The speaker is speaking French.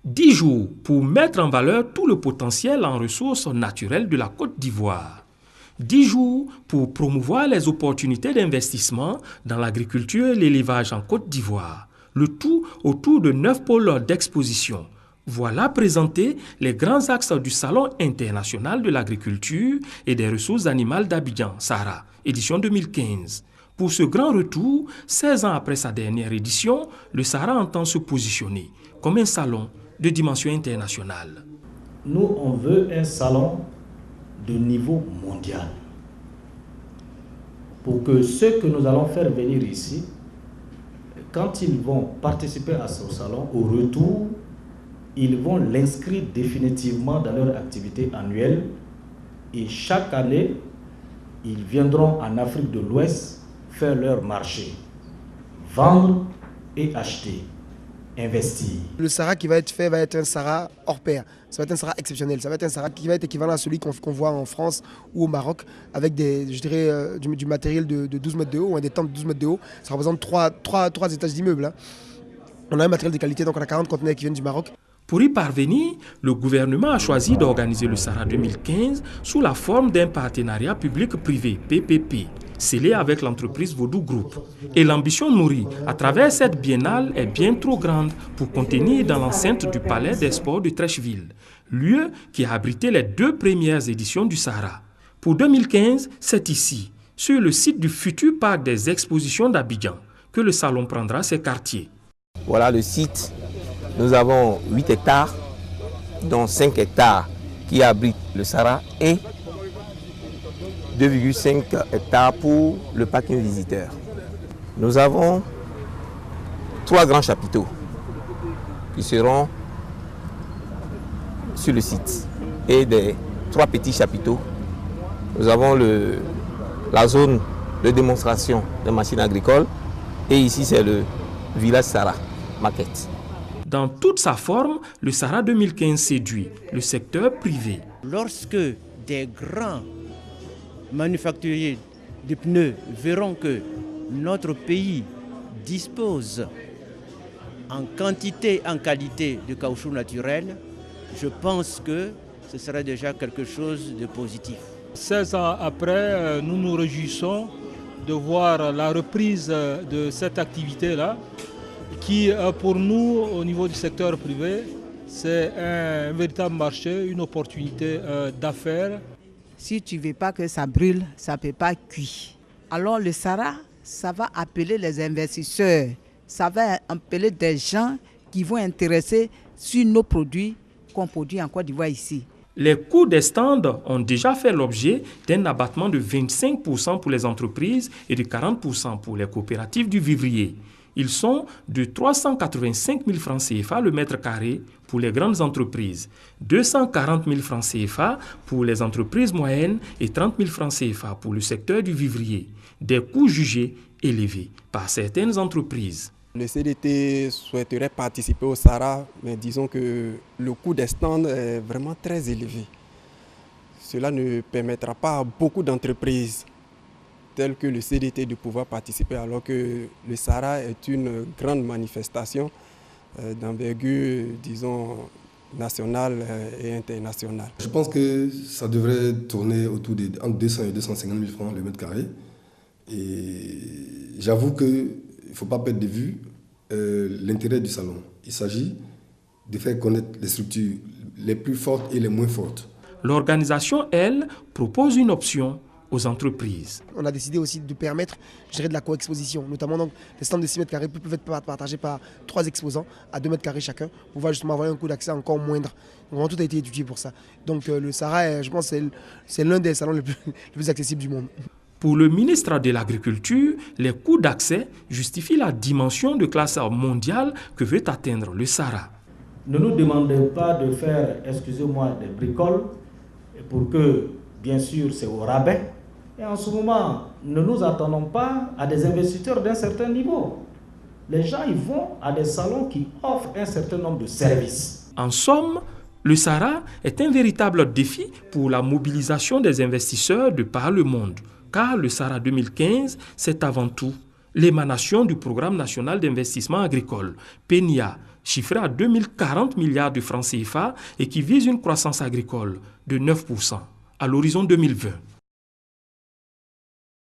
10 jours pour mettre en valeur tout le potentiel en ressources naturelles de la Côte d'Ivoire. 10 jours pour promouvoir les opportunités d'investissement dans l'agriculture et l'élevage en Côte d'Ivoire. Le tout autour de 9 pôles d'exposition. Voilà présentés les grands axes du Salon international de l'agriculture et des ressources animales d'Abidjan, Sahara, édition 2015. Pour ce grand retour, 16 ans après sa dernière édition, le Sahara entend se positionner comme un salon de dimension internationale. Nous, on veut un salon de niveau mondial. Pour que ceux que nous allons faire venir ici, quand ils vont participer à ce salon, au retour, ils vont l'inscrire définitivement dans leur activité annuelle et chaque année, ils viendront en Afrique de l'Ouest faire leur marché, vendre et acheter, investir. Le Sahara qui va être fait va être un Sahara hors pair. Ça va être un Sahara exceptionnel. Ça va être un Sahara qui va être équivalent à celui qu'on voit en France ou au Maroc avec du matériel de 12 mètres de haut ou des tentes de 12 mètres de haut. Ça représente 3 étages d'immeubles. On a un matériel de qualité, donc on a 40 conteneurs qui viennent du Maroc. Pour y parvenir, le gouvernement a choisi d'organiser le Sahara 2015 sous la forme d'un partenariat public-privé, PPP, scellé avec l'entreprise Vodou Group. Et l'ambition nourrie à travers cette biennale est bien trop grande pour contenir dans l'enceinte du Palais des Sports de Treichville, lieu qui a abrité les 2 premières éditions du Sahara. Pour 2015, c'est ici, sur le site du futur parc des expositions d'Abidjan, que le salon prendra ses quartiers. Voilà le site. Nous avons 8 hectares, dont 5 hectares qui abritent le Sahara et 2,5 hectares pour le parking visiteur. Nous avons 3 grands chapiteaux qui seront sur le site et des 3 petits chapiteaux. Nous avons la zone de démonstration des machines agricoles et ici c'est le village Sahara, maquette. Dans toute sa forme, le Sahara 2015 séduit le secteur privé. Lorsque des grands manufacturiers de pneus verront que notre pays dispose en quantité, en qualité de caoutchouc naturel, je pense que ce sera déjà quelque chose de positif. 16 ans après, nous nous réjouissons de voir la reprise de cette activité-là, qui pour nous, au niveau du secteur privé, c'est un véritable marché, une opportunité d'affaires. Si tu ne veux pas que ça brûle, ça ne peut pas cuire. Alors le Sahara, ça va appeler les investisseurs, ça va appeler des gens qui vont intéresser sur nos produits qu'on produit en Côte d'Ivoire ici. Les coûts des stands ont déjà fait l'objet d'un abattement de 25% pour les entreprises et de 40% pour les coopératives du vivrier. Ils sont de 385 000 francs CFA le mètre carré pour les grandes entreprises, 240 000 francs CFA pour les entreprises moyennes et 30 000 francs CFA pour le secteur du vivrier. Des coûts jugés élevés par certaines entreprises. Le CDT souhaiterait participer au Sahara, mais disons que le coût des stands est vraiment très élevé. Cela ne permettra pas à beaucoup d'entreprises telles que le CDT de pouvoir participer, alors que le Sahara est une grande manifestation d'envergure, disons, nationale et internationale. Je pense que ça devrait tourner autour de entre 200 et 250 000 francs le mètre carré. Et j'avoue qu'il ne faut pas perdre de vue l'intérêt du salon. Il s'agit de faire connaître les structures les plus fortes et les moins fortes. L'organisation, elle, propose une option aux entreprises. On a décidé aussi de permettre de la co-exposition, notamment donc, les stands de 6 mètres carrés peuvent être partagés par 3 exposants à 2 mètres carrés chacun pour pouvoir justement avoir un coût d'accès encore moindre. Donc, tout a été étudié pour ça. Donc le Sahara, je pense, c'est l'un des salons les plus accessibles du monde. Pour le ministre de l'Agriculture, les coûts d'accès justifient la dimension de classe mondiale que veut atteindre le Sahara. Ne nous demandez pas de faire, excusez-moi, des bricoles pour que, bien sûr, c'est au rabais. Et en ce moment, ne nous attendons pas à des investisseurs d'un certain niveau. Les gens ils vont à des salons qui offrent un certain nombre de services. En somme, le Sahara est un véritable défi pour la mobilisation des investisseurs de par le monde. Car le Sahara 2015, c'est avant tout L'émanation du Programme national d'investissement agricole, PNIA, chiffré à 2040 milliards de francs CFA et qui vise une croissance agricole de 9% à l'horizon 2020.